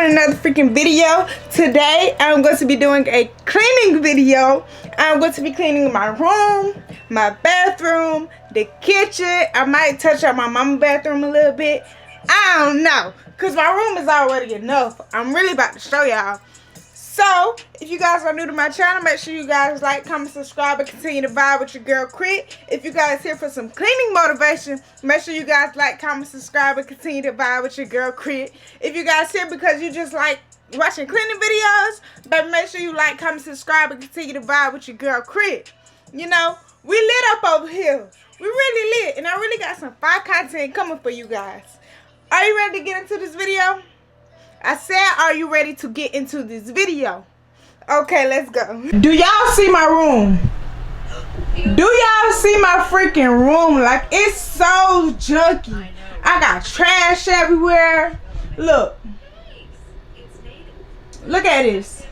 on another freaking video. Today I'm going to be doing a cleaning video. I'm going to be cleaning my room, my bathroom, the kitchen. I might touch up my mama's bathroom a little bit. I don't know, because my room is already enough. I'm really about to show y'all. So, if you guys are new to my channel, make sure you guys like, comment, subscribe, and continue to vibe with your girl Crit. If you guys here for some cleaning motivation, make sure you guys like, comment, subscribe, and continue to vibe with your girl Crit. If you guys here because you just like watching cleaning videos, but make sure you like, comment, subscribe, and continue to vibe with your girl Crit. You know, we lit up over here. We really lit, and I really got some fire content coming for you guys. Are you ready to get into this video? I said, are you ready to get into this video? Okay, let's go. Do y'all see my room? Do y'all see my freaking room? Like, it's so junky. I got trash everywhere. Look. Look at this.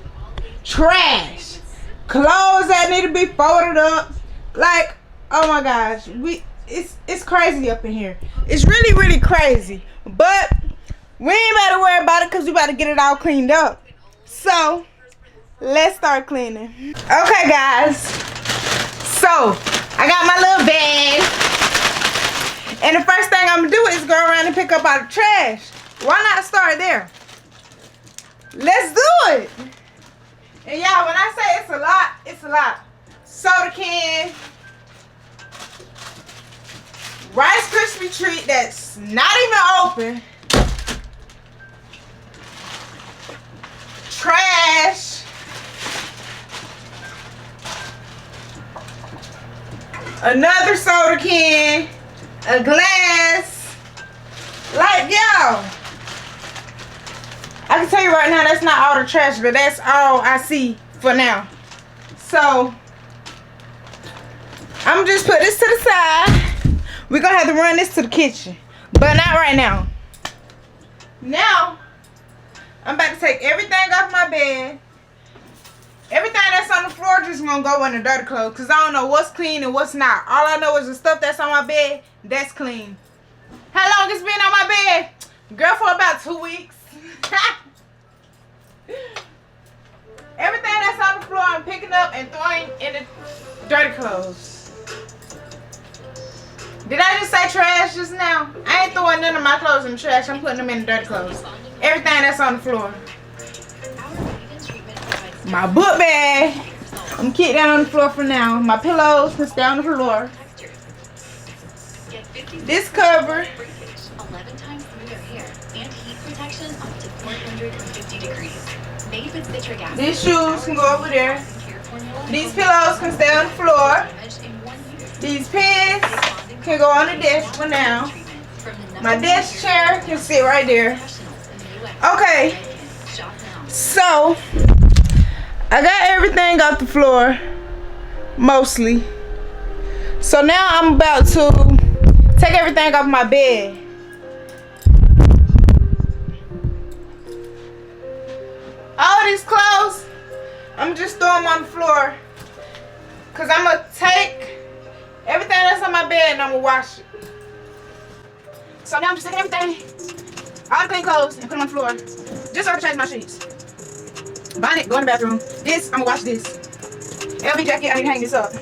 Trash. Clothes that need to be folded up. Like, oh my gosh. It's crazy up in here. It's really, really crazy. But we ain't about to worry about it because we about to get it all cleaned up. So, let's start cleaning. Okay, guys. So, I got my little bag. And the first thing I'm going to do is go around and pick up all the trash. Why not start there? Let's do it. And y'all, when I say it's a lot, it's a lot. Soda can. Rice Krispie treat that's not even open. Trash. Another soda can. A glass. Like, yo, I can tell you right now, that's not all the trash, but that's all I see for now. So, I'm just put this to the side. We're going to have to run this to the kitchen, but not right now. Now, I'm about to take everything off my bed. Everything that's on the floor just gonna go in the dirty clothes, because I don't know what's clean and what's not. All I know is the stuff that's on my bed, that's clean. How long it's been on my bed? Girl, for about 2 weeks. Everything that's on the floor I'm picking up and throwing in the dirty clothes. Did I just say trash just now? I ain't throwing none of my clothes in the trash. I'm putting them in the dirty clothes. Everything that's on the floor. My book bag. I'm keep that on the floor for now. My pillows can stay on the floor. This cover. 11 times smoother hair and heat protection up to 450 degrees. Made with citric acid. These shoes can go over there. These pillows can stay on the floor. These pens can go on the desk for now. My desk chair can sit right there. Okay, so I got everything off the floor, mostly. So now I'm about to take everything off my bed. All these clothes, I'm just throwing them on the floor, because I'm going to take everything that's on my bed and I'm going to wash it. So now I'm just taking everything, all the clean clothes, and put them on the floor. Just so I can change my sheets. Bonnet, go in the bathroom. This, I'm going to wash this. LV jacket, I need to hang this up.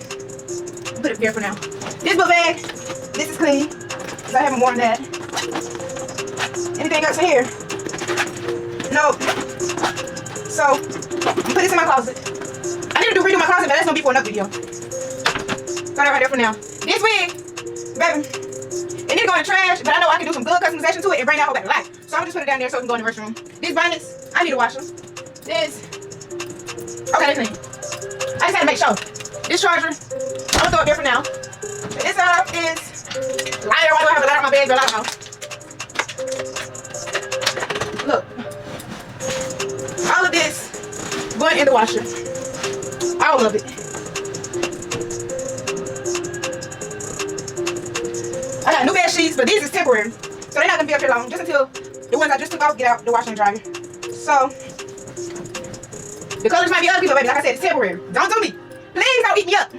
Put it here for now. This book bag, this is clean, because I haven't worn that. Anything else in here? Nope. So, put this in my closet. I need to redo my closet, but that's going to be for another video. Got that right there for now. This wig, baby, it need to go in the trash, but I know I can do some good customization to it and bring that whole back to life. So I'm just put it down there so it can go in the restroom. These bonnets, I need to wash them. This, okay, they're clean. I just had to make sure. This charger, I'm gonna throw it there for now. This is lighter. Why do I have a lighter on my bed? But I don't know. Look, all of this going in the washer. All of it. I got new bed sheets, but these is temporary. So they're not going to be up here long. Just until the ones I just took off get out the washer and dryer. So, the colors might be ugly, but baby, like I said, it's temporary. Don't do me. Please don't eat me up.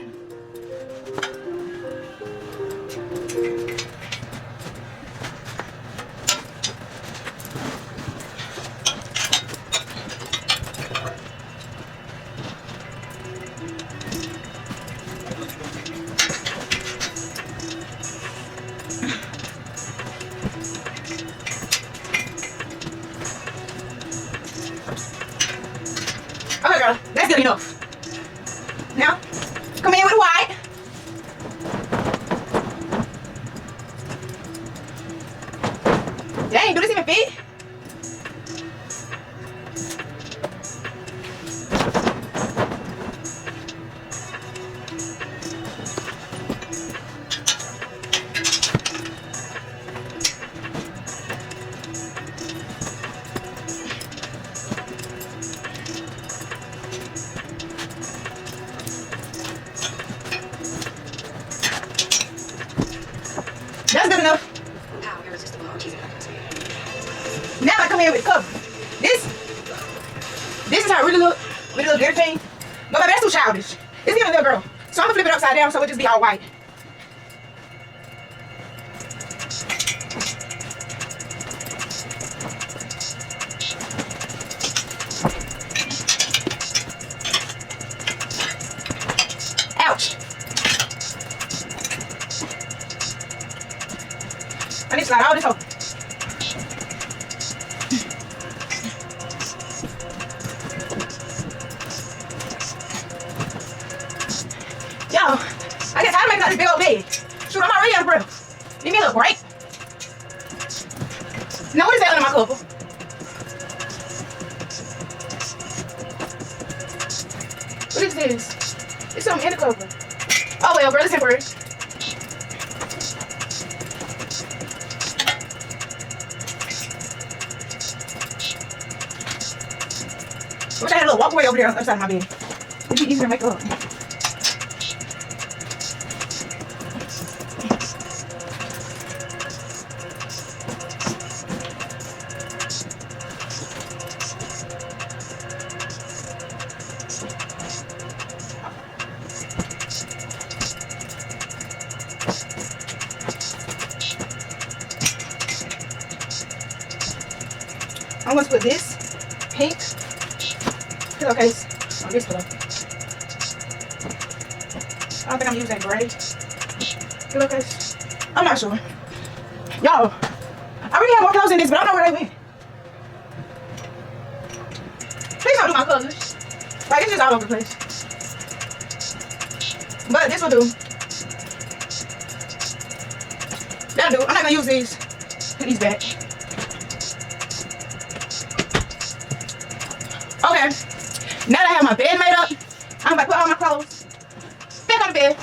That's good enough. Now, come in with the white. Dang, do this even fit? That's good enough. Now I come in with the cover. This is how it really look with a little glitter thing. But that's too childish. It's giving a little girl. So I'm gonna flip it upside down so it just be all white. Ouch. I need to slide all this over. Yo, I guess I make out this big old bed. Shoot, I'm already out of breath. Give me a little break. Now what is that under my cover? What is this? It's something in the cover. Oh well, girl, it's temporary. Wish I had a little walkway over there on the other side of my bed. It'd be easier to make up. I'm going to put this pink pillowcase on this pillow. I don't think I'm using gray pillowcase. I'm not sure. Y'all, I really have more clothes in this, but I don't know where they went. Please don't do my colors. Like, it's just all over the place. But this will do. That'll do. I'm not going to use these. Put these back. Okay, now that I have my bed made up, I'm about to put all my clothes back on the bed.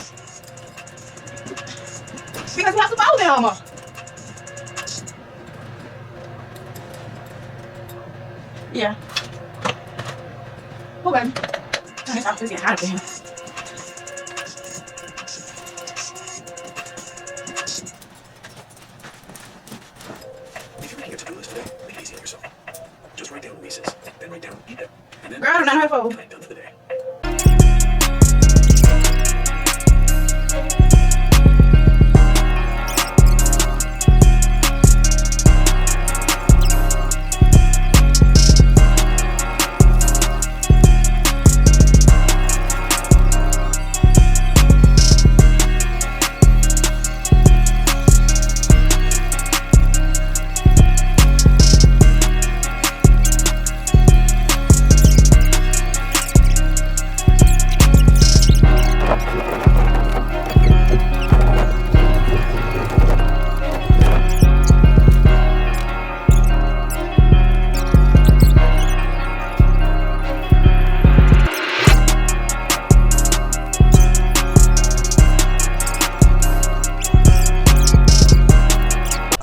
Because we have to fold them more. Yeah. Oh, baby. Turn this off. Let's get out of here. If you're making a to-do list today, make it easy on yourself. Just write down Lisa's, then write down Edith, and then Girl, I do not know how to fold. plan done for the day.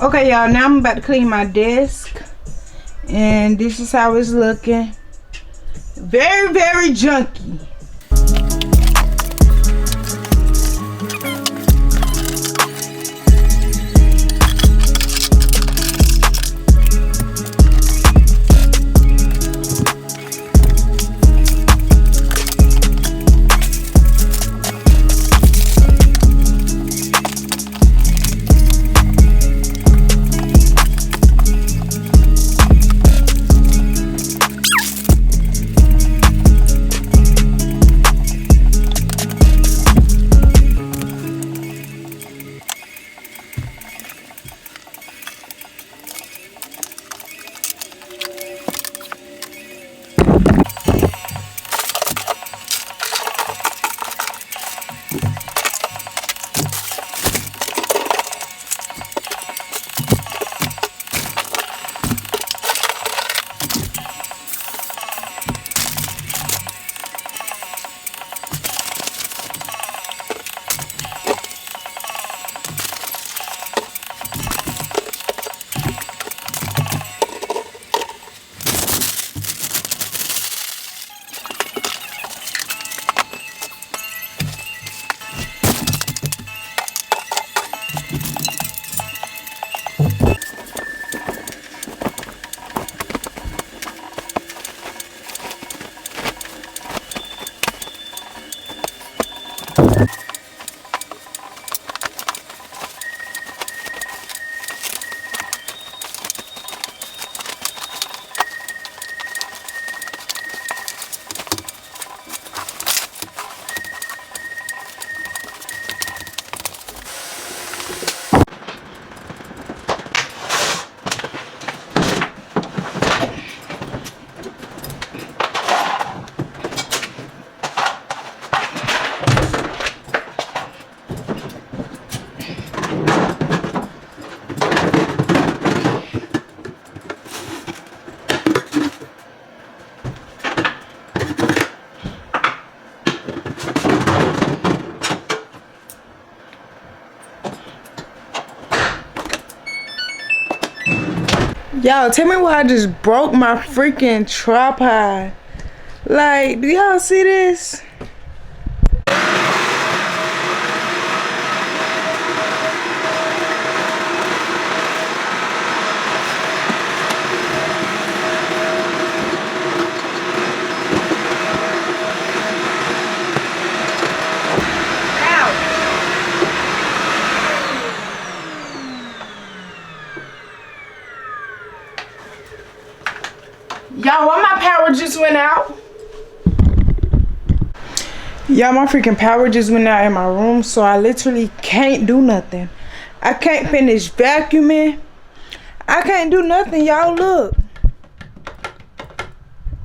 Okay, y'all, now I'm about to clean my desk, and this is how it's looking. Very, very junky. Y'all, tell me why I just broke my freaking tripod. Like, do y'all see this? Y'all, why my power just went out? Y'all, my freaking power just went out in my room, so I literally can't do nothing. I can't finish vacuuming. I can't do nothing, y'all. Look.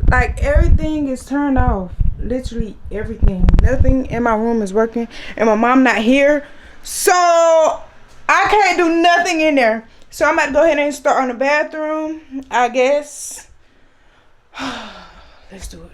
Like, everything is turned off. Literally everything. Nothing in my room is working. And my mom not here. So, I can't do nothing in there. So, I'm about to go ahead and start on the bathroom, I guess. Let's do it.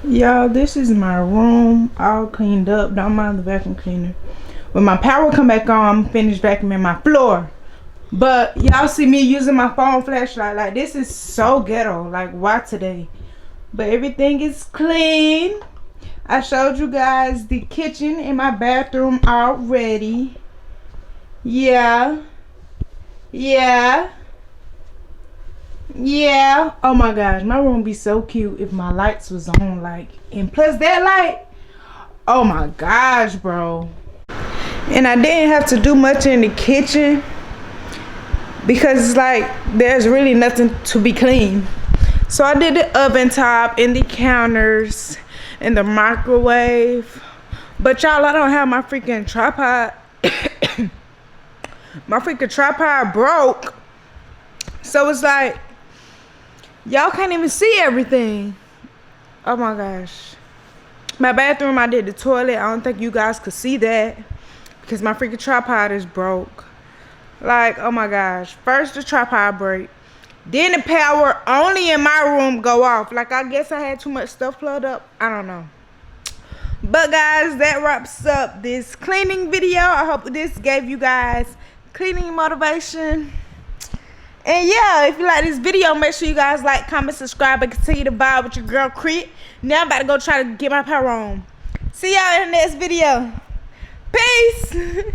Y'all, this is my room all cleaned up. Don't mind the vacuum cleaner. When my power come back on, I'm finished vacuuming my floor. But y'all see me using my phone flashlight. Like, this is so ghetto. Like, why today? But everything is clean. I showed you guys the kitchen and my bathroom already. Yeah. Oh my gosh, my room be so cute if my lights was on. Like, and plus that light, oh my gosh, bro. And I didn't have to do much in the kitchen because it's like there's really nothing to be clean. So I did the oven top and the counters and the microwave. But y'all, I don't have my freaking tripod. My freaking tripod broke. So it's like, y'all can't even see everything. Oh my gosh. My bathroom, I did the toilet. I don't think you guys could see that because my freaking tripod is broke. Like, oh my gosh. First the tripod break. Then the power only in my room go off. Like, I guess I had too much stuff plugged up. I don't know. But guys, that wraps up this cleaning video. I hope this gave you guys cleaning motivation. And yeah, if you like this video, make sure you guys like, comment, subscribe, and continue to vibe with your girl Crete. Now I'm about to go try to get my power on. See y'all in the next video. Peace.